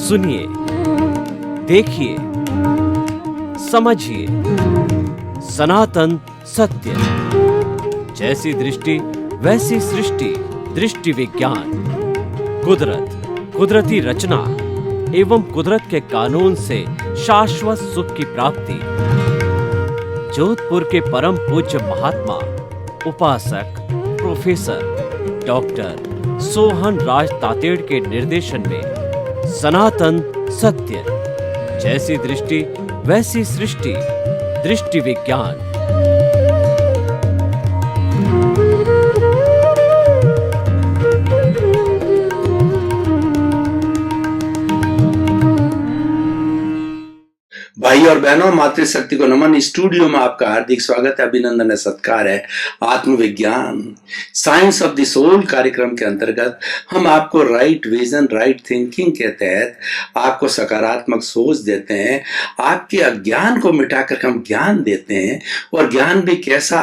सुनिए, देखिए, समझिए सनातन सत्य। जैसी दृष्टि वैसी सृष्टि, दृष्टि विज्ञान। कुदरत, कुदरती रचना एवं कुदरत के कानून से शाश्वत सुख की प्राप्ति। जोधपुर के परम पूज्य महात्मा उपासक प्रोफेसर डॉक्टर सोहन राज तातेड़ के निर्देशन में सनातन सत्य। जैसी दृष्टि वैसी सृष्टि, दृष्टि विज्ञान। भाई और बहनों, मातृशक्ति को नमन। स्टूडियो में आपका हार्दिक स्वागत है, अभिनंदन है, सत्कार है। आत्मविज्ञान, साइंस ऑफ द सोल कार्यक्रम के अंतर्गत हम आपको राइट विजन, राइट थिंकिंग के तहत आपको सकारात्मक सोच देते हैं। आपके अज्ञान को मिटाकर हम ज्ञान देते हैं, और ज्ञान भी कैसा,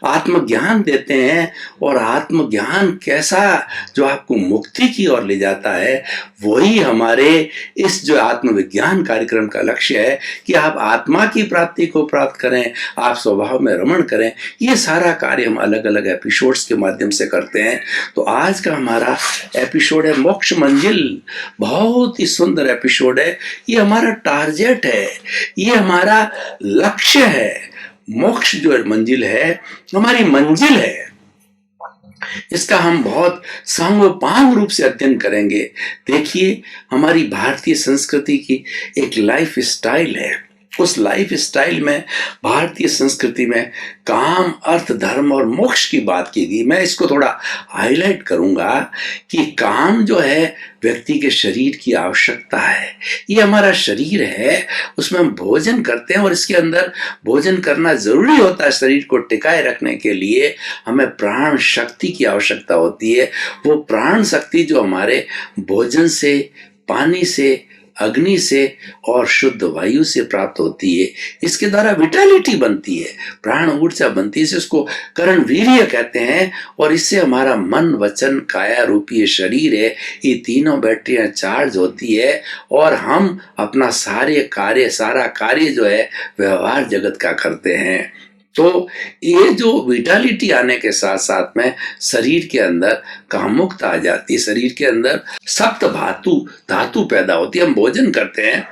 आत्मज्ञान देते हैं। और आत्मज्ञान कैसा जो आपको मुक्ति की ओर ले जाता है, वही हमारे इस जो आत्मविज्ञान कार्यक्रम का लक्ष्य है कि आप आत्मा की प्राप्ति को प्राप्त करें, आप स्वभाव में रमण करें। ये सारा कार्य हम अलग अलग एपिसोड्स के माध्यम से करते हैं। तो आज का हमारा एपिसोड है मोक्ष मंजिल। बहुत ही सुंदर एपिसोड है। ये हमारा टारगेट है, ये हमारा लक्ष्य है। मोक्ष जो मंजिल है, हमारी मंजिल है। इसका हम बहुत सांगोपांग रूप से अध्ययन करेंगे। देखिए, हमारी भारतीय संस्कृति की एक लाइफ स्टाइल है। उस लाइफ स्टाइल में, भारतीय संस्कृति में काम, अर्थ, धर्म और मोक्ष की बात की गई। मैं इसको थोड़ा हाईलाइट करूंगा कि काम जो है व्यक्ति के शरीर की आवश्यकता है। ये हमारा शरीर है, उसमें हम भोजन करते हैं और इसके अंदर भोजन करना जरूरी होता है। शरीर को टिकाए रखने के लिए हमें प्राण शक्ति की आवश्यकता होती है। वो प्राण शक्ति जो हमारे भोजन से, पानी से, अग्नि से और शुद्ध वायु से प्राप्त होती है। इसके द्वारा विटालिटी बनती है, प्राण ऊर्जा बनती है। इसको करण वीर्य कहते हैं। और इससे हमारा मन, वचन, काया रूपी ये शरीर है, ये तीनों बैटरियां चार्ज होती है और हम अपना सारा कार्य जो है व्यवहार जगत का करते हैं। तो ये जो विटालिटी आने के साथ साथ में शरीर के अंदर कामुकता आ जाती है। शरीर के अंदर सप्त धातु पैदा होती है। हम भोजन करते हैं,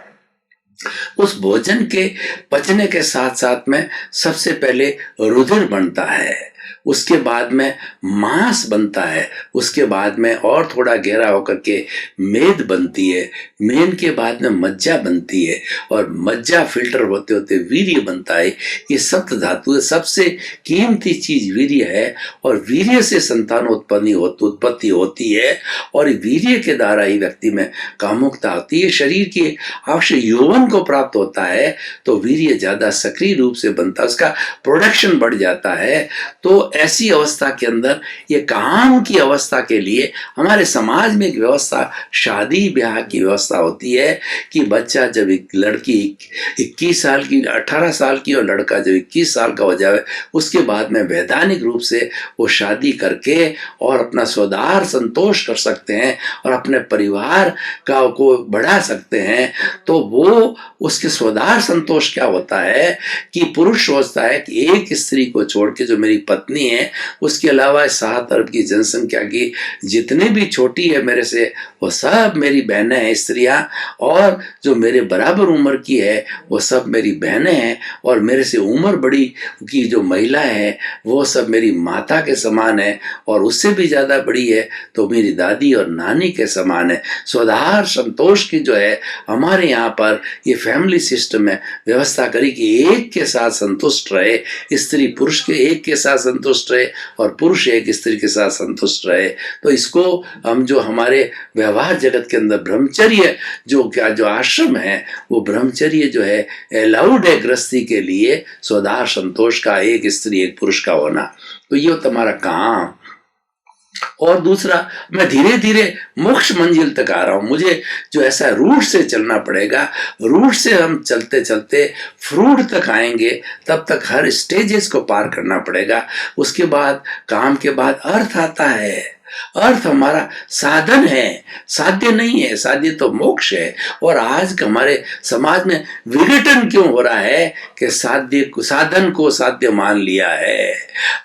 उस भोजन के पचने के साथ साथ में सबसे पहले रुधिर बनता है, उसके बाद में मांस बनता है, उसके बाद में और थोड़ा गहरा होकर के मेद बनती है, मेन के बाद में मज्जा बनती है, और मज्जा फिल्टर होते होते वीर्य बनता है। ये सप्त धातु है। सबसे कीमती चीज वीर्य है, और वीर्य से उत्पत्ति होती है, और वीर्य के द्वारा ही व्यक्ति में कामुकता होती है। शरीर की आवश्यक यौवन को प्राप्त होता है तो वीर्य ज्यादा सक्रिय रूप से बनता है, उसका प्रोडक्शन बढ़ जाता है। तो ऐसी अवस्था के अंदर, ये काम की अवस्था के लिए हमारे समाज में एक व्यवस्था, शादी ब्याह की व्यवस्था होती है कि बच्चा जब एक लड़की 21 साल की, 18 साल की, और लड़का जब 21 साल का हो जाए, उसके बाद में वैधानिक रूप से वो शादी करके और अपना स्वदार संतोष कर सकते हैं और अपने परिवार को बढ़ा सकते हैं। तो वो उसके स्वदार संतोष क्या होता है कि पुरुष सोचता है कि एक स्त्री को छोड़ के जो मेरी पत्नी है, उसके अलावा 7 अरब की जनसंख्या की जितने भी छोटी है मेरे से, वो सब मेरी बहनें हैं, स्त्रियां, और जो मेरे बराबर उम्र की है वो सब मेरी बहनें हैं, और मेरे से उम्र बड़ी की जो महिला है वो सब मेरी माता के समान है, और उससे भी ज्यादा बड़ी है तो मेरी दादी और नानी के समान है। स्वदार संतोष की जो है हमारे यहाँ पर ये फैमिली सिस्टम में व्यवस्था करी कि एक के साथ संतुष्ट रहे, स्त्री पुरुष के एक के साथ संतुष्ट रहे और पुरुष एक स्त्री के साथ संतुष्ट रहे। तो इसको हम जो हमारे व्यवहार जगत के अंदर ब्रह्मचर्य जो आश्रम है, वो ब्रह्मचर्य जो है अलाउड है गृहस्थी के लिए, स्वदार संतोष का, एक स्त्री एक पुरुष का होना। तो ये तुम्हारा काम। और दूसरा, मैं धीरे धीरे मोक्ष मंजिल तक आ रहा हूं। मुझे जो ऐसा रूट से चलना पड़ेगा, रूट से हम चलते चलते फ्रूट तक आएंगे, तब तक हर स्टेजेस को पार करना पड़ेगा। उसके बाद काम के बाद अर्थ आता है, अर्थ हमारा साधन है, साध्य नहीं है। साध्य तो मोक्ष है। और आज के हमारे समाज में विघटन क्यों हो रहा है कि साधन को साध्य मान लिया है,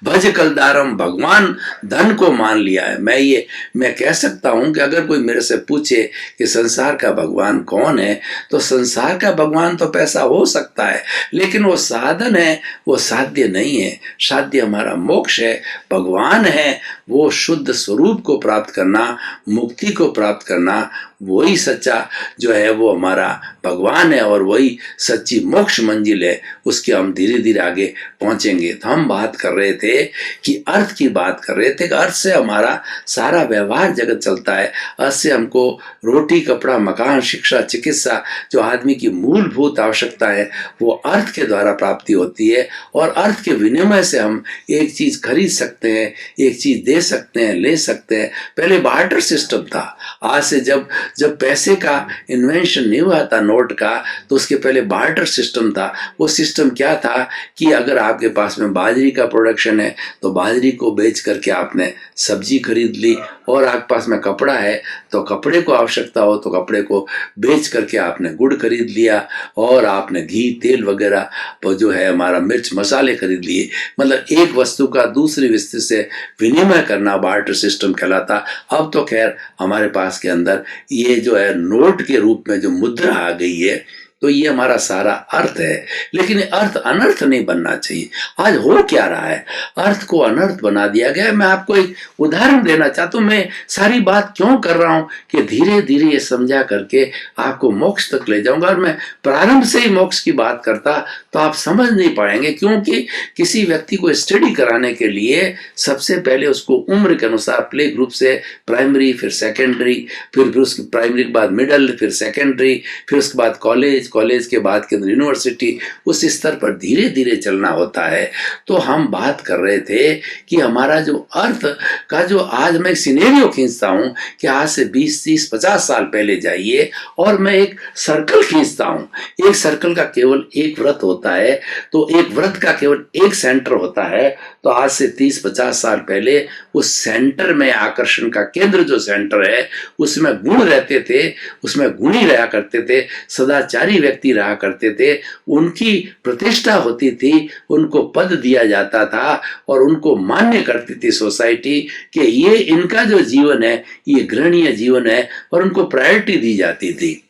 भज कलदारम भगवान धन को मान लिया है। मैं कह सकता हूं कि अगर कोई मेरे से पूछे कि संसार का भगवान कौन है, तो संसार का भगवान तो पैसा हो सकता है, लेकिन वो साधन है, वो साध्य नहीं है। साध्य हमारा मोक्ष है, भगवान है, वो शुद्ध स्वरूप को प्राप्त करना, मुक्ति को प्राप्त करना, वही सच्चा जो है वो हमारा भगवान है और वही सच्ची मोक्ष मंजिल है। उसके हम धीरे धीरे आगे पहुंचेंगे। तो हम बात कर रहे थे कि अर्थ की बात कर रहे थे कि अर्थ से हमारा सारा व्यवहार जगत चलता है। अर्थ से हमको रोटी, कपड़ा, मकान, शिक्षा, चिकित्सा, जो आदमी की मूलभूत आवश्यकता है, वो अर्थ के द्वारा प्राप्ति होती है। और अर्थ के विनिमय से हम एक चीज खरीद सकते हैं, एक चीज दे सकते हैं, ले सकते हैं। पहले बार्टर सिस्टम था। आज से जब पैसे का इन्वेंशन नहीं हुआ था, नोट का, तो उसके पहले बार्टर सिस्टम था। वो सिस्टम क्या था कि अगर आपके पास में बाजरी का प्रोडक्शन है तो बाजरी को बेच करके आपने सब्जी खरीद ली, और आपके पास में कपड़ा है तो कपड़े को आवश्यकता हो तो कपड़े को बेच करके आपने गुड़ खरीद लिया, और आपने घी, तेल वगैरह जो है हमारा मिर्च मसाले खरीद लिए। मतलब एक वस्तु का दूसरी वस्तु से विनिमय करना बार्टर सिस्टम कहलाता। अब तो खैर हमारे पास के अंदर ये जो है नोट के रूप में जो मुद्रा आ गई है, तो ये हमारा सारा अर्थ है। लेकिन अर्थ अनर्थ नहीं बनना चाहिए। आज हो क्या रहा है, अर्थ को अनर्थ बना दिया गया है। मैं आपको एक उदाहरण देना चाहता हूं। मैं सारी बात क्यों कर रहा हूं कि धीरे धीरे ये समझा करके आपको मोक्ष तक ले जाऊंगा। और मैं प्रारंभ से ही मोक्ष की बात करता तो आप समझ नहीं पाएंगे, क्योंकि किसी व्यक्ति को स्टडी कराने के लिए सबसे पहले उसको उम्र के अनुसार प्ले ग्रुप से प्राइमरी, फिर सेकेंडरी, फिर उसके प्राइमरी के बाद मिडल, फिर सेकेंडरी, फिर उसके बाद कॉलेज, कॉलेज के बाद के अंदर यूनिवर्सिटी, उस स्तर पर धीरे धीरे चलना होता है। तो हम बात कर रहे थे कि हमारा जो अर्थ का जो आज मैं एक सिनेरियो खींचता हूं कि आज से 20, 30, 50 साल पहले जाइए और मैं एक सर्कल खींचता हूं। एक सर्कल का केवल एक वृत्त होता है, तो एक वृत्त का केवल एक सेंटर होता है। तो आज से 30-50 साल पहले उस सेंटर में, आकर्षण का केंद्र जो सेंटर है, उसमें गुण रहते थे, उसमें गुणी रहा करते थे, सदाचारी व्यक्ति रहा करते थे, उनकी प्रतिष्ठा होती थी, उनको पद दिया जाता था और उनको मान्य करती थी सोसाइटी कि ये इनका जो जीवन है ये ग्रहणीय जीवन है, और उनको प्रायोरिटी दी जाती थी।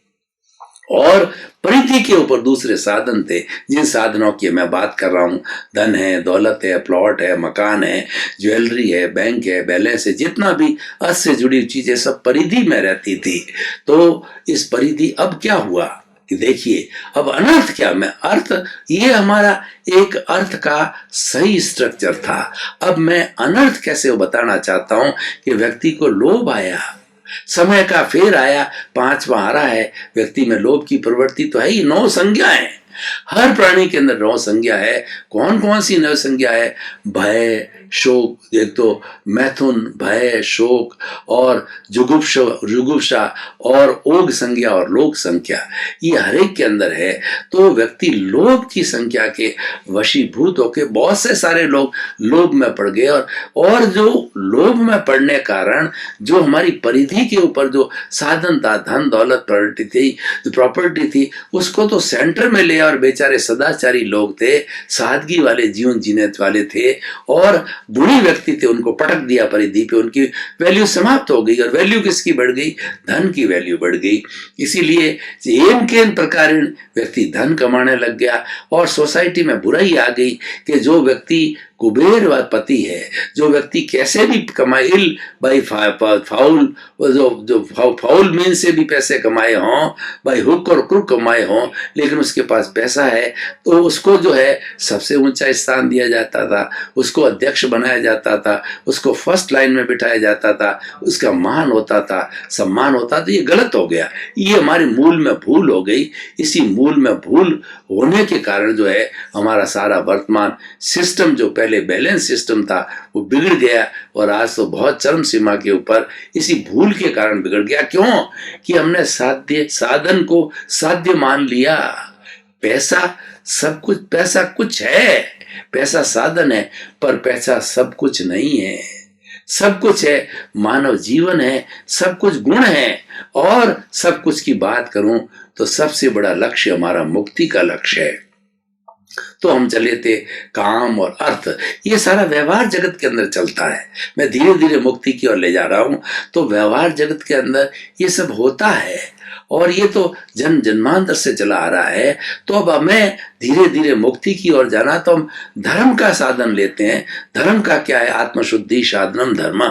और परिधि के ऊपर दूसरे साधन थे, जिन साधनों की मैं बात कर रहा हूं, धन है, दौलत है, प्लॉट है, मकान है, ज्वेलरी है, बैंक है, बैलेंस है, जितना भी अर्थ से जुड़ी चीजें सब परिधि में रहती थी। तो इस परिधि अब क्या हुआ कि देखिए, अब अनर्थ क्या, मैं अर्थ, ये हमारा एक अर्थ का सही स्ट्रक्चर था। अब मैं अनर्थ कैसे बताना चाहता हूं कि व्यक्ति को लोभ आया, समय का फेर आया, 5वां आ रहा है, व्यक्ति में लोभ की प्रवृत्ति तो है ही। 9 संज्ञाएं, हर प्राणी के अंदर 9 संज्ञा है। कौन कौन सी 9 संज्ञा है? भय, शोक, एक तो मैथुन, भय, शोक और जुगुप्सा और ओग संज्ञा और लोक संख्या, ये हर एक के अंदर है। तो व्यक्ति लोभ की संख्या के वशीभूत होकर बहुत से सारे लोग लोभ में पड़ गए, और जो लोभ में पड़ने कारण जो हमारी परिधि के ऊपर जो साधन था, धन दौलत प्रॉपर्टी थी, उसको तो सेंटर में ले, और बेचारे सदाचारी लोग थे, सादगी वाले जीवन जीने वाले थे, और गुणी व्यक्ति थे, उनको पटक दिया परिधि पे, उनकी वैल्यू समाप्त हो गई। और वैल्यू किसकी बढ़ गई? धन की वैल्यू बढ़ गई। इसीलिए एन के प्रकार व्यक्ति धन कमाने लग गया, और सोसाइटी में बुराई आ गई कि जो व्यक्ति कुबेर पति है, जो व्यक्ति कैसे भी कमाए, इल बाई फाउल, जो फाउल मीन से भी पैसे कमाए हों, बाई हुक और क्रुक कमाए हों, लेकिन उसके पास पैसा है तो उसको जो है सबसे ऊंचा स्थान दिया जाता था, उसको अध्यक्ष बनाया जाता था, उसको फर्स्ट लाइन में बिठाया जाता था, उसका मान होता था, सम्मान होता था। ये गलत हो गया, ये हमारे मूल में भूल हो गई। इसी मूल में भूल होने के कारण जो है हमारा सारा वर्तमान सिस्टम, जो पहले बैलेंस सिस्टम था, वो बिगड़ गया, और आज तो बहुत चरम सीमा के ऊपर इसी भूल के कारण बिगड़ गया। क्यों? कि हमने साधन को साध्य मान लिया। पैसा सब कुछ, पैसा कुछ है, पैसा साधन है, पर पैसा सब कुछ नहीं है। सब कुछ है, मानव जीवन है, सब कुछ गुण है, और सब कुछ की बात करूं तो सबसे बड़ा लक्ष्य हमारा मुक्ति का लक्ष्य है। तो हम चले थे काम और अर्थ, ये सारा व्यवहार जगत के अंदर चलता है। मैं धीरे धीरे मुक्ति की ओर ले जा रहा हूं। तो व्यवहार जगत के अंदर ये सब होता है, और ये तो जन्म जन्मांतर से चला आ रहा है। तो अब हमें धीरे धीरे मुक्ति की ओर जाना, तो हम धर्म का साधन लेते हैं। धर्म का क्या है? आत्मशुद्धि साधनम धर्म।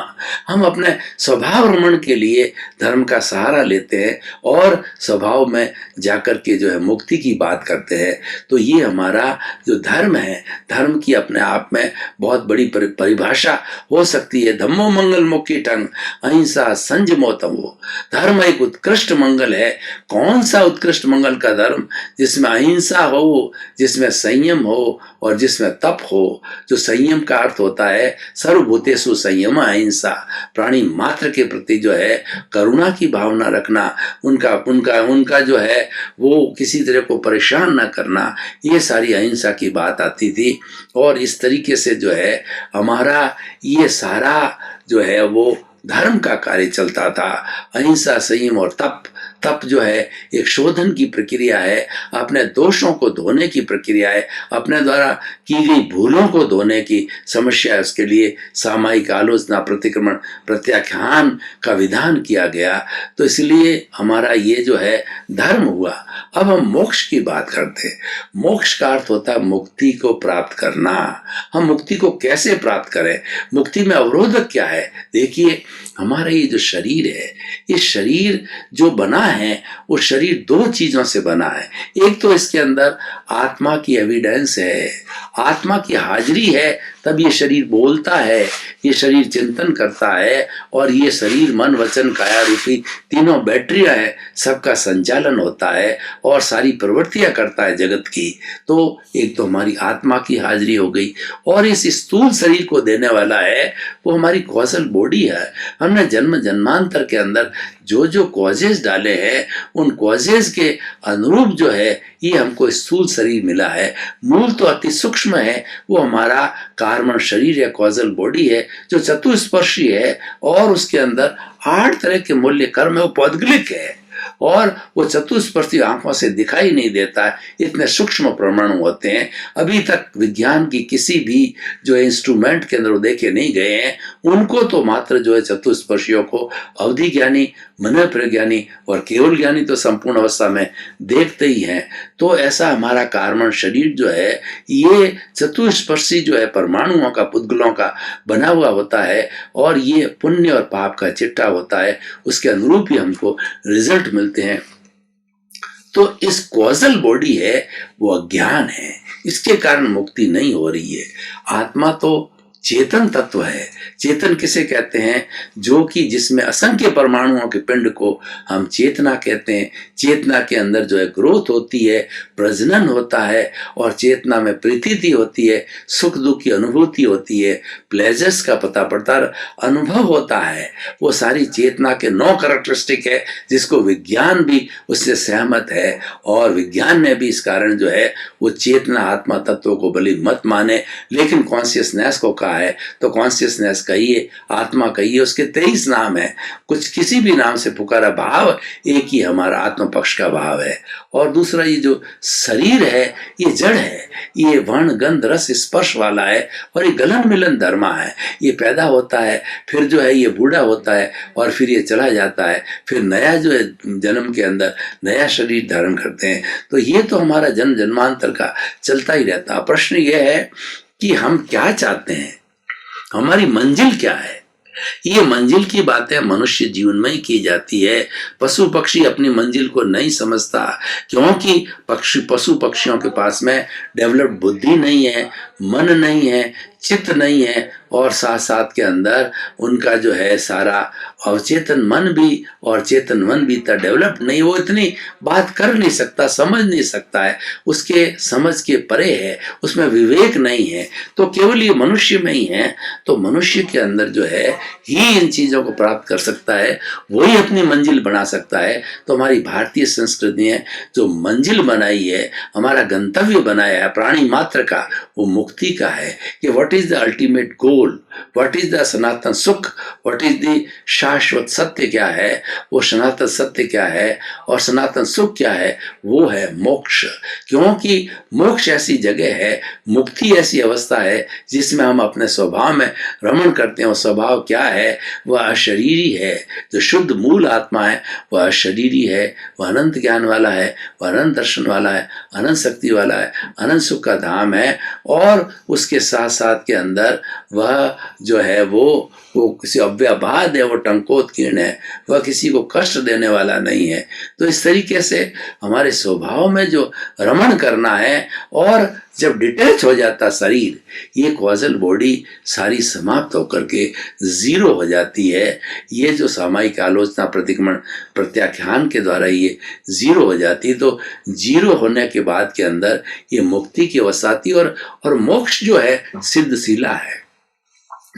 हम अपने स्वभाव रमण के लिए धर्म का सहारा लेते हैं और स्वभाव में जाकर के जो है मुक्ति की बात करते हैं। तो ये हमारा जो धर्म है, धर्म की अपने आप में बहुत बड़ी परिभाषा हो सकती है। धम्मो मंगल मुक्ति टंग अहिंसा संयमो तमो। धर्म एक उत्कृष्ट मंगल है। कौन सा उत्कृष्ट मंगल का धर्म? जिसमें अहिंसा हो, जिसमें संयम हो और जिसमें तप हो। जो संयम का अर्थ होता है सर्वभूतेषु संयम अहिंसा, प्राणी मात्र के प्रति जो है करुणा की भावना रखना, उनका उनका उनका जो है वो किसी तरह को परेशान ना करना, ये सारी अहिंसा की बात आती थी। और इस तरीके से जो है हमारा ये सारा जो है वो धर्म का कार्य चलता था। अहिंसा, संयम और तप। तप जो है एक शोधन की प्रक्रिया है, अपने दोषों को धोने की प्रक्रिया है, अपने द्वारा की गई भूलों को धोने की समस्या है। उसके लिए सामायिक आलोचना, प्रतिक्रमण, प्रत्याख्यान का विधान किया गया। तो इसलिए हमारा ये जो है धर्म हुआ। अब हम मोक्ष की बात करते हैं। मोक्ष का अर्थ होता है मुक्ति को प्राप्त करना। हम मुक्ति को कैसे प्राप्त करें? मुक्ति में अवरोधक क्या है? देखिए, हमारा ये जो शरीर है, ये शरीर जो बना है वो शरीर दो चीजों से बना है। एक तो इसके अंदर आत्मा की एविडेंस है, आत्मा की हाजिरी है, तब ये शरीर बोलता है, ये शरीर चिंतन करता है, और ये शरीर मन वचन काया रूपी तीनों बैटरियां है, सबका संचालन होता है और सारी प्रवृत्तियां करता है जगत की। तो एक तो हमारी आत्मा की हाजिरी हो गई, और इस स्थूल शरीर को देने वाला है वो हमारी कॉजल बॉडी है। हमने जन्म जन्मांतर के अंदर जो जो कॉजेज डाले हैं, उन कॉजेज के अनुरूप जो है ये हमको स्थूल शरीर मिला है। मूल तो अति सूक्ष्म है, वो हमारा कार्बन शरीर या कॉजल बॉडी है, जो चतुस्पर्शी है, और उसके अंदर 8 तरह के मूल्य कर्म है, वो पौद्गलिक है, और वो चतुस्पर्शी आंखों से दिखाई नहीं देता है। इतने सूक्ष्म परमाणु होते हैं। अभी तक विज्ञान की किसी भी जो इंस्ट्रूमेंट के अंदर देखे नहीं गए हैं, उनको तो मात्र जो है चतुस्पर्शियों को अवधि ज्ञानी, मन प्रज्ञानी और केवल ज्ञानी तो संपूर्ण अवस्था में देखते ही हैं। तो ऐसा हमारा कार्बन शरीर जो है ये चतुस्पर्शी जो है परमाणुओं का, पुद्गलों का बना हुआ होता है, और ये पुण्य और पाप का चिट्ठा होता है। उसके अनुरूप ही हमको रिजल्ट मिलते हैं। तो इस कॉजल बॉडी है वो अज्ञान है, इसके कारण मुक्ति नहीं हो रही है। आत्मा तो चेतन तत्व है। चेतन किसे कहते हैं? जो कि जिसमें असंख्य परमाणुओं के पिंड को हम चेतना कहते हैं। चेतना के अंदर जो है ग्रोथ होती है, प्रजनन होता है, और चेतना में प्रतीति होती है, सुख दुख की अनुभूति होती है, प्लेजर्स का पता पड़ता है, अनुभव होता है। वो सारी चेतना के 9 कैरेक्टरिस्टिक है, जिसको विज्ञान भी उससे सहमत है, और विज्ञान ने भी इस कारण जो है वो चेतना आत्मा तत्व को भले मत माने, लेकिन कॉन्शियसनेस को कहा है तो कॉन्शियसनेस कहिए, आत्मा कहिए, उसके 23 नाम है। कुछ किसी भी नाम से पुकारा, भाव एक ही हमारा आत्म पक्ष का भाव है। और दूसरा ये जो शरीर है ये जड़ है, ये वर्ण गंध रस स्पर्श वाला है, और ये गलन मिलन धर्मा है। ये पैदा होता है, फिर जो है ये बूढ़ा होता है, और फिर ये चला जाता है, फिर नया जो है जन्म के अंदर नया शरीर धारण करते हैं। तो ये तो हमारा जन्म जन्मांतर का चलता ही रहता है। प्रश्न ये है कि हम क्या चाहते हैं, हमारी मंजिल क्या है? ये मंजिल की बातें मनुष्य जीवन में ही की जाती है। पशु पक्षी अपनी मंजिल को नहीं समझता, क्योंकि पशु पक्षियों के पास में डेवलप्ड बुद्धि नहीं है, मन नहीं है, चित्त नहीं है, और साथ साथ के अंदर उनका जो है सारा अवचेतन मन भी और चेतन मन भी इतना डेवलप नहीं, वो इतनी बात कर नहीं सकता, समझ नहीं सकता है, उसके समझ के परे है, उसमें विवेक नहीं है। तो केवल ये मनुष्य में ही है। तो मनुष्य के अंदर जो है ही इन चीजों को प्राप्त कर सकता है, वही अपनी मंजिल बना सकता है। तो हमारी भारतीय संस्कृति ने जो मंजिल बनाई है, हमारा गंतव्य बनाया है प्राणी मात्र का, वो मुक्ति मुक्ति का है कि what is the ultimate goal, what is the sanatan sukh, what is the शाश्वत सत्य क्या है, वो सनातन सत्य क्या है और सनातन सुख क्या है, वो है मोक्ष। क्योंकि मोक्ष ऐसी जगह है, मुक्ति ऐसी अवस्था है जिसमें हम अपने स्वभाव में रमण करते हैं। और स्वभाव क्या है, वह अशरीरी है। जो शुद्ध मूल आत्मा है वह अशरीरी है, वह अनंत ज्ञान वाला है, वह अनंत दर्शन वाला है, अनंत शक्ति वाला है, अनंत सुख का धाम है। और उसके साथ साथ के अंदर वह जो है वो किसी अव्यबाद है, वो टंकोत्कीर्ण है, वह किसी को कष्ट देने वाला नहीं है। तो इस तरीके से हमारे स्वभाव में जो रमण करना है, और जब डिटैच हो जाता शरीर, ये कॉजल बॉडी सारी समाप्त होकर के जीरो हो जाती है। ये जो सामायिक आलोचना प्रतिक्रमण प्रत्याख्यान के द्वारा ये जीरो हो जाती है, तो जीरो होने के बाद के अंदर ये मुक्ति की अवस्था आती है। और मोक्ष जो है सिद्धशीला है।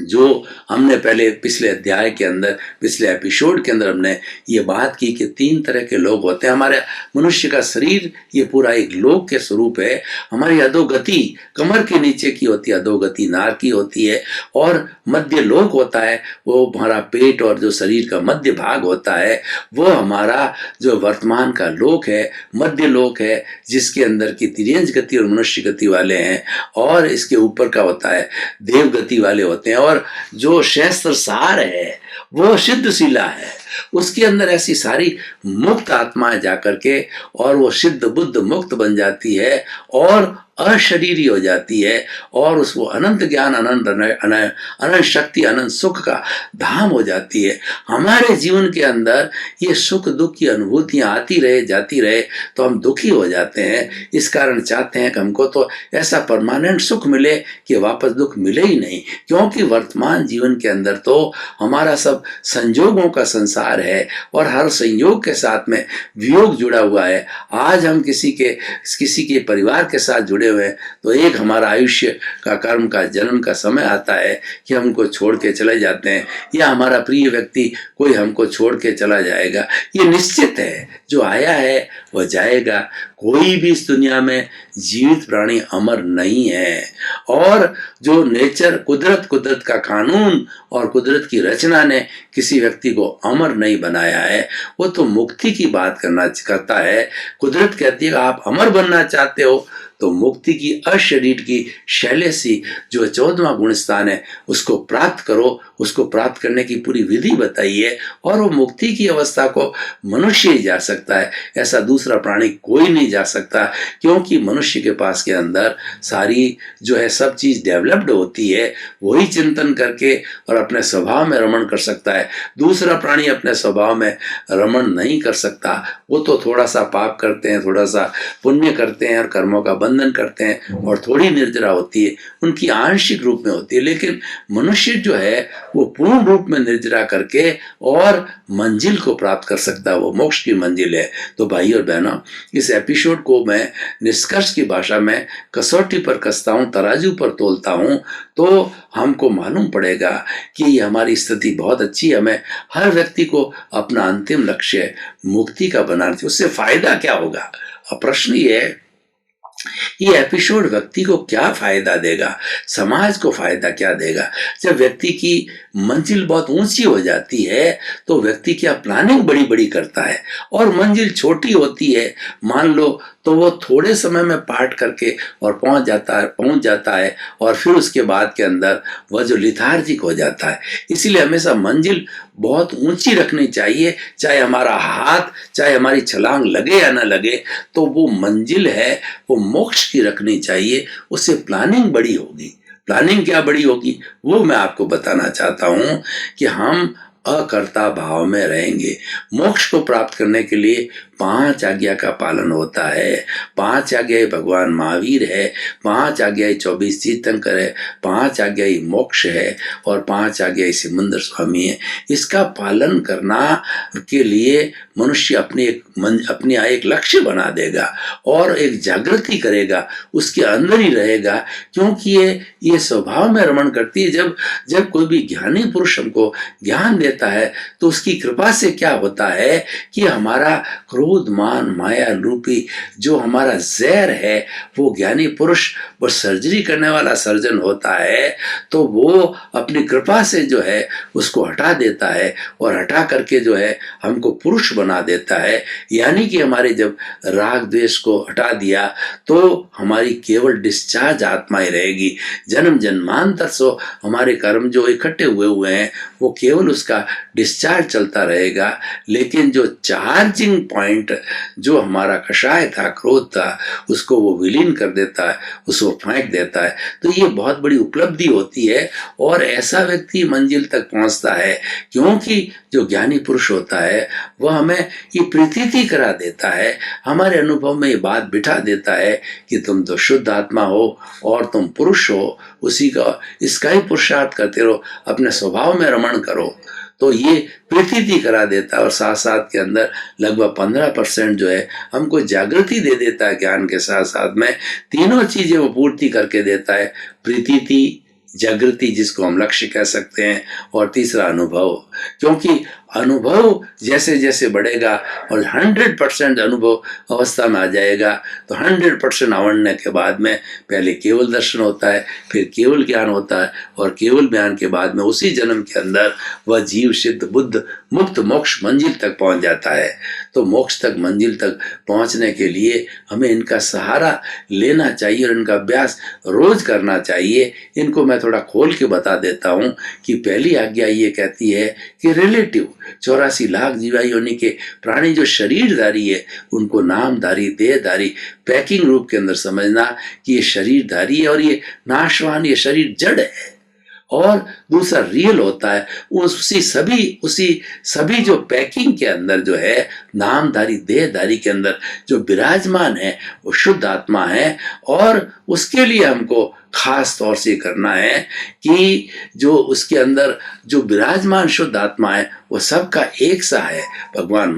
जो हमने पहले पिछले अध्याय के अंदर, पिछले एपिसोड के अंदर हमने ये बात की कि 3 तरह के लोग होते हैं। हमारे मनुष्य का शरीर ये पूरा एक लोक के स्वरूप है। हमारी अधोगति कमर के नीचे की होती है, अधोगति नार की होती है। और मध्य लोक होता है, वो हमारा पेट और जो शरीर का मध्य भाग होता है, वो हमारा जो वर्तमान का लोक है, मध्य लोक है, जिसके अंदर की तिर्यंज गति और मनुष्य गति वाले हैं। और इसके ऊपर का होता है देव गति वाले होते हैं। और जो शस्त्र सार है वो सिद्धशीला है, उसके अंदर ऐसी सारी मुक्त आत्माएं जाकर के और वो सिद्ध बुद्ध मुक्त बन जाती है और अशरीरी हो जाती है। और उसको अनंत ज्ञान, अनंत शक्ति, अनंत सुख का धाम हो जाती है। हमारे जीवन के अंदर ये सुख दुख की अनुभूतियां आती रहे जाती रहे तो हम दुखी हो जाते हैं। इस कारण चाहते हैं कि हमको तो ऐसा परमानेंट सुख मिले कि वापस दुख मिले ही नहीं। क्योंकि वर्तमान जीवन के अंदर तो हमारा सब संजोगों का संसार है और हर संयोग के साथ में वियोग जुड़ा हुआ है। आज हम किसी के परिवार के साथ जुड़े हुए तो एक हमारा आयुष्य का, कर्म का, जन्म का समय आता है कि हम उनको छोड़ के चले जाते हैं, या हमारा प्रिय व्यक्ति कोई हमको छोड़ के चला जाएगा। ये निश्चित है, जो आया है वह जाएगा। कोई भी इस दुनिया में जीवित प्राणी अमर नहीं है। और जो नेचर, कुदरत का कानून और कुदरत की रचना ने किसी व्यक्ति को अमर नहीं बनाया है, वो तो मुक्ति की बात करता है। कुदरत कहती है आप अमर बनना चाहते हो तो मुक्ति की, अशरीर की शैलेसी जो 14वां गुण स्थान है उसको प्राप्त करो। उसको प्राप्त करने की पूरी विधि बताई है। और वो मुक्ति की अवस्था को मनुष्य ही जा सकता है, ऐसा दूसरा प्राणी कोई नहीं जा सकता। क्योंकि मनुष्य के पास के अंदर सारी जो है सब चीज डेवलप्ड होती है, वही चिंतन करके और अपने स्वभाव में रमण कर सकता है। दूसरा प्राणी अपने स्वभाव में रमण नहीं कर सकता। वो तो थोड़ा सा पाप करते हैं, थोड़ा सा पुण्य करते हैं और कर्मों का बंधन करते हैं और थोड़ी निर्जरा होती है, उनकी आंशिक रूप में होती है। लेकिन मनुष्य जो है वो पूर्ण रूप में निर्जरा करके और मंजिल को प्राप्त कर सकता है, वो मोक्ष की मंजिल है। तो भाई और बहनों, इस एपिसोड को मैं निष्कर्ष की भाषा में कसौटी पर कसता हूँ, तराजू पर तोलता हूँ, तो हमको मालूम पड़ेगा कि ये हमारी स्थिति बहुत अच्छी है। हमें हर व्यक्ति को अपना अंतिम लक्ष्य मुक्ति का बनाना चाहिए। उससे फायदा क्या होगा? अब प्रश्न ये है, ये एपिसोड व्यक्ति को क्या फायदा देगा, समाज को फायदा क्या देगा? जब व्यक्ति की मंजिल बहुत ऊंची हो जाती है तो व्यक्ति क्या प्लानिंग बड़ी बड़ी करता है, और मंजिल छोटी होती है मान लो तो वो थोड़े समय में पाठ करके और पहुंच जाता है और फिर उसके बाद के अंदर वह जो लिथार्जिक हो जाता है। इसीलिए हमेशा मंजिल बहुत ऊंची रखनी चाहिए, चाहे हमारा हाथ, चाहे हमारी छलांग लगे या ना लगे, तो वो मंजिल है वो मोक्ष की रखनी चाहिए। उससे प्लानिंग बड़ी होगी। प्लानिंग क्या बड़ी होगी वो मैं आपको बताना चाहता हूं कि हम अकर्ता भाव में रहेंगे। मोक्ष को प्राप्त करने के लिए 5 आज्ञा का पालन होता है। 5 आज्ञा भगवान महावीर है, 5 आज्ञा 24 तीर्थंकर है, 5 आज्ञा मोक्ष है और 5 आज्ञा सिमंदर स्वामी है। इसका पालन करना के लिए मनुष्य अपने एक लक्ष्य बना देगा और एक जागृति करेगा, उसके अंदर ही रहेगा। क्योंकि ये स्वभाव में रमण करती है। जब कोई भी ज्ञानी पुरुष हमको ज्ञान देता देता है तो उसकी कृपा से क्या होता है कि हमारा क्रोध मान माया रूपी जो हमारा जहर है वो ज्ञानी पुरुष वो सर्जरी करने वाला सर्जन होता है, तो वो अपनी कृपा से जो है उसको हटा देता है और हटा करके जो है हमको पुरुष बना देता है। यानी कि हमारे जब राग द्वेष को हटा दिया तो हमारी केवल डिस्चार्ज आत्मा ही रहेगी। जन्म जन्मांतर से हमारे कर्म जो इकट्ठे हुए हैं वो केवल उसका डिस्चार्ज चलता रहेगा, लेकिन जो चार्जिंग पॉइंट जो हमारा कषाय था, क्रोध था, उसको वो विलीन कर देता है, उसको फेंक देता है। तो ये बहुत बड़ी उपलब्धि होती है और ऐसा व्यक्ति मंजिल तक पहुंचता है, क्योंकि जो ज्ञानी पुरुष होता है वह हमें ये प्रतीति करा देता है, हमारे अनुभव में ये बात बिठा देता है कि तुम तो शुद्ध आत्मा हो और तुम पुरुष हो, उसी का इसका ही पुरुषार्थ करते रहो, अपने स्वभाव में रमण करो। तो ये प्रतीति करा देता है और साथ साथ के अंदर लगभग 15% जो है हमको जागृति दे देता है। ज्ञान के साथ साथ में तीनों चीजें वो पूर्ति करके देता है, प्रतीति, जागृति जिसको हम लक्ष्य कह सकते हैं, और तीसरा अनुभव। क्योंकि अनुभव जैसे जैसे बढ़ेगा और 100% अनुभव अवस्था में आ जाएगा तो 100% आवड़ने के बाद में पहले केवल दर्शन होता है, फिर केवल ज्ञान होता है और केवल ज्ञान के बाद में उसी जन्म के अंदर वह जीव सिद्ध बुद्ध मुक्त मोक्ष मंजिल तक पहुंच जाता है। तो मोक्ष तक मंजिल तक पहुंचने के लिए हमें इनका सहारा लेना चाहिए और इनका अभ्यास रोज करना चाहिए। इनको मैं थोड़ा खोल के बता देता हूं कि पहली आज्ञा ये कहती है कि रिलेटिव 84 लाख जीवा योनि के प्राणी जो शरीरधारी है उनको नामधारी देहधारी पैकिंग रूप के अंदर समझना कि ये शरीरधारी है और ये नाशवान, ये शरीर जड़ है। और दूसरा रियल होता है उसी सभी जो पैकिंग के अंदर जो है नामधारी देहधारी के अंदर जो विराजमान है वो शुद्ध आत्मा है। और उसके लिए हमको खास तौर से करना है कि जो उसके अंदर जो विराजमान शुद्ध आत्मा है वो सबका एक सा है। भगवान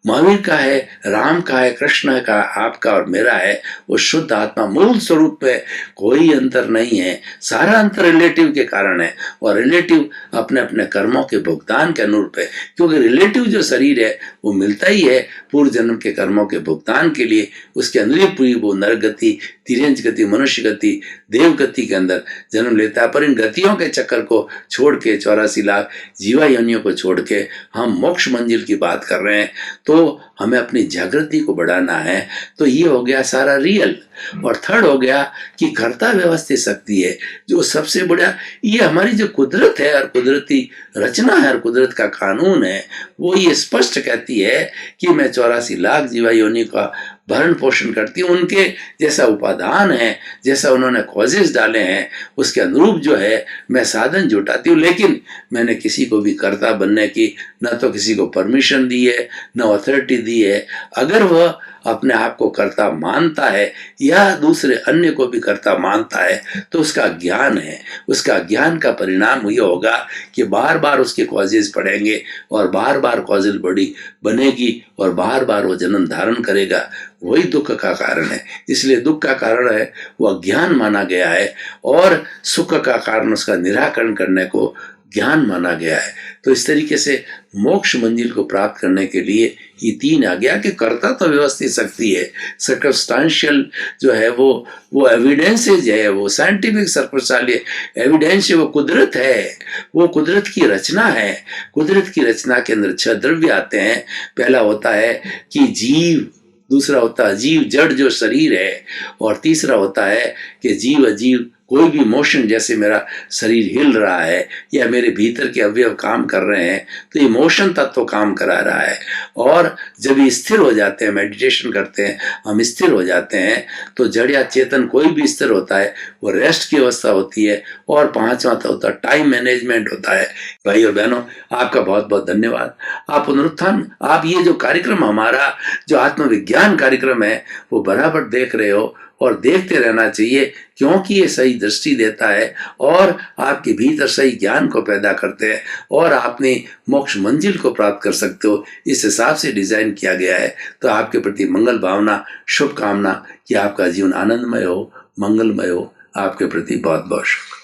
महावीर का है, राम का है, कृष्ण का, आपका और मेरा है। वो शुद्ध आत्मा मूल स्वरूप में कोई अंतर नहीं है, सारा अंतर रिलेटिव के कारण है। और रिलेटिव अपने अपने कर्मों के भुगतान के अनुरूप है, क्योंकि रिलेटिव जो शरीर है वो मिलता ही है पूर्व जन्म के कर्मों के भुगतान के लिए। उसके अंदर पूरी वो नरगति, तिरंज गति, मनुष्य गति, देव गति के अंदर जन्म लेता है। पर इन गतियों के चक्कर को छोड़ के 84 लाख जीवा योनियों को छोड़ के हम मोक्ष मंजिल की बात कर रहे हैं, तो हमें अपनी जागृति को बढ़ाना है। तो ये हो गया सारा रियल। और थर्ड हो गया कि कर्ता व्यवस्थित शक्ति है जो सबसे बड़ा, ये हमारी जो कुदरत है और कुदरती रचना है और कुदरत का कानून है, वो ये स्पष्ट कहती है कि मैं 84 लाख जीवा योनि का भरण पोषण करती हूँ। उनके जैसा उपादान है, जैसा उन्होंने कॉजेस डाले हैं, उसके अनुरूप जो है मैं साधन जुटाती हूँ। लेकिन मैंने किसी को भी कर्ता बनने की न तो किसी को परमिशन दी है, न अथॉरिटी दी है। अगर वह अपने आप को कर्ता मानता है या दूसरे अन्य को भी कर्ता मानता है तो उसका ज्ञान है। उसका ज्ञान का परिणाम ये होगा कि बार बार उसके कॉजेज पड़ेंगे और बार बार कॉजेज बड़ी बनेगी और बार बार वो जन्म धारण करेगा। वही दुख का कारण है। इसलिए दुख का कारण है वो अज्ञान माना गया है और सुख का कारण उसका निराकरण करने को ज्ञान माना गया है। तो इस तरीके से मोक्ष मंजिल को प्राप्त करने के लिए ये तीन आ गया कि कर्ता तो व्यवस्थित शक्ति है, सर्कमस्टांशियल जो है वो एविडेंसेज है, वो साइंटिफिक सर्कमस्टांशियल एविडेंस है, वो कुदरत है, वो कुदरत की रचना है। कुदरत की रचना के अंदर 6 द्रव्य आते हैं। पहला होता है कि जीव, दूसरा होता है जीव जड़ जो शरीर है, और तीसरा होता है कि जीव अजीव कोई भी मोशन, जैसे मेरा शरीर हिल रहा है या मेरे भीतर के अवयव काम कर रहे हैं तो ये मोशन तत्व काम करा रहा है। और जब ये स्थिर हो जाते हैं, मेडिटेशन करते हैं, हम स्थिर हो जाते हैं तो जड़ या चेतन कोई भी स्थिर होता है, वो रेस्ट की अवस्था होती है। और 5वां होता है टाइम मैनेजमेंट होता है। भाई और बहनों, आपका बहुत बहुत धन्यवाद। आप पुनरुत्थान, आप ये जो कार्यक्रम हमारा जो आत्मविज्ञान कार्यक्रम है वो बराबर देख रहे हो और देखते रहना चाहिए, क्योंकि ये सही दृष्टि देता है और आपके भीतर सही ज्ञान को पैदा करते हैं और आपने मोक्ष मंजिल को प्राप्त कर सकते हो। इस हिसाब से डिजाइन किया गया है। तो आपके प्रति मंगल भावना, शुभकामना कि आपका जीवन आनंदमय हो, मंगलमय हो। आपके प्रति बहुत बहुत शुभ।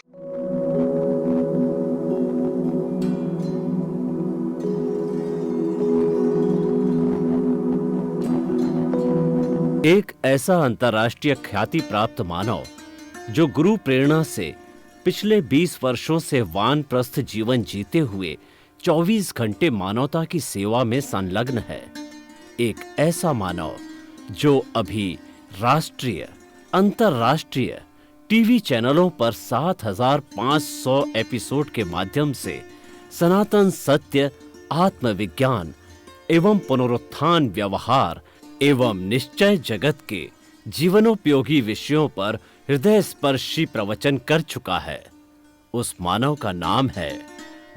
एक ऐसा अंतर्राष्ट्रीय ख्याति प्राप्त मानव जो गुरु प्रेरणा से पिछले 20 वर्षों से वानप्रस्थ जीवन जीते हुए 24 घंटे मानवता की सेवा में संलग्न है। एक ऐसा मानव जो अभी राष्ट्रीय, अंतर्राष्ट्रीय टीवी चैनलों पर 7,500 एपिसोड के माध्यम से सनातन सत्य, आत्मविज्ञान एवं पुनरुत्थान व्यवहार एवं निश्चय जगत के जीवनोपयोगी विषयों पर हृदय स्पर्शी प्रवचन कर चुका है। उस मानव का नाम है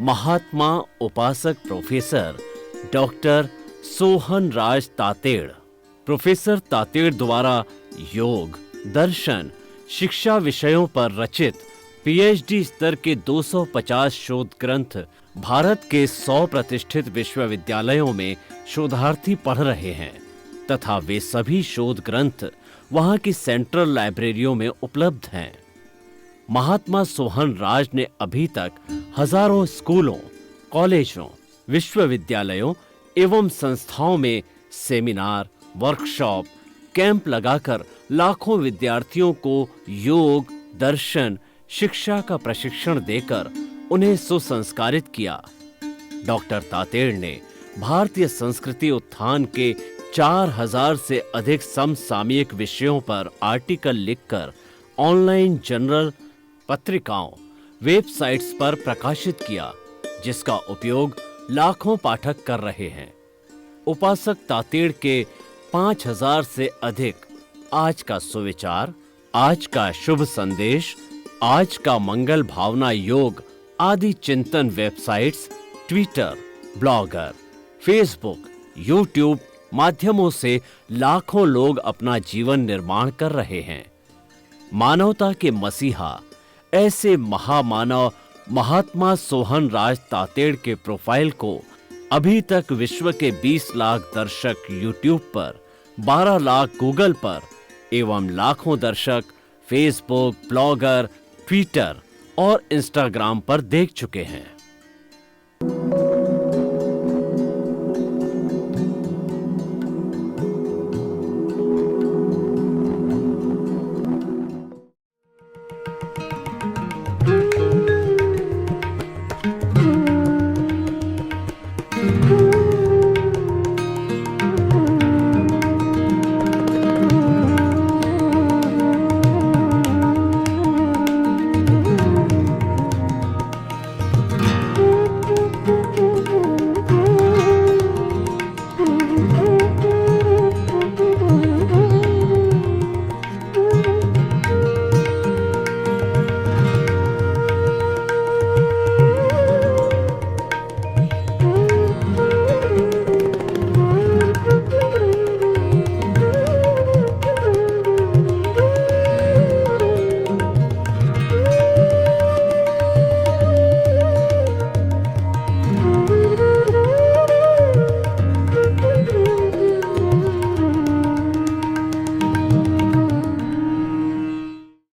महात्मा उपासक प्रोफेसर डॉक्टर सोहन राज तातेड़। प्रोफेसर तातेड़ द्वारा योग, दर्शन, शिक्षा विषयों पर रचित पीएचडी स्तर के 250 शोध ग्रंथ भारत के 100 प्रतिष्ठित विश्वविद्यालयों में शोधार्थी पढ़ रहे हैं तथा वे सभी शोध ग्रंथ वहां की सेंट्रल लाइब्रेरियों में उपलब्ध हैं। महात्मा सोहन राज ने अभी तक हजारों स्कूलों, कॉलेजों, विश्वविद्यालयों एवं संस्थाओं में सेमिनार, वर्कशॉप, कैंप लगाकर लाखों विद्यार्थियों को योग, दर्शन, शिक्षा का प्रशिक्षण देकर उन्हें सुसंस्कारित किया। डॉक्टर तातेड़ ने भारतीय संस्कृति उत्थान के 4000 से अधिक समसामयिक विषयों पर आर्टिकल लिखकर ऑनलाइन जर्नल, पत्रिकाओं, वेबसाइट्स पर प्रकाशित किया, जिसका उपयोग लाखों पाठक कर रहे हैं। उपासक तातेड़ के 5000 से अधिक आज का सुविचार, आज का शुभ संदेश, आज का मंगल भावना योग आदि चिंतन websites, Twitter, blogger, Facebook, YouTube माध्यमों से लाखों लोग अपना जीवन निर्माण कर रहे हैं। मानवता के मसीहा ऐसे महामानव महात्मा सोहन राज तातेड़ के प्रोफाइल को अभी तक विश्व के 20 लाख दर्शक यूट्यूब पर, 12 लाख गूगल पर एवं लाखों दर्शक फेसबुक, ब्लॉगर, ट्विटर और इंस्टाग्राम पर देख चुके हैं।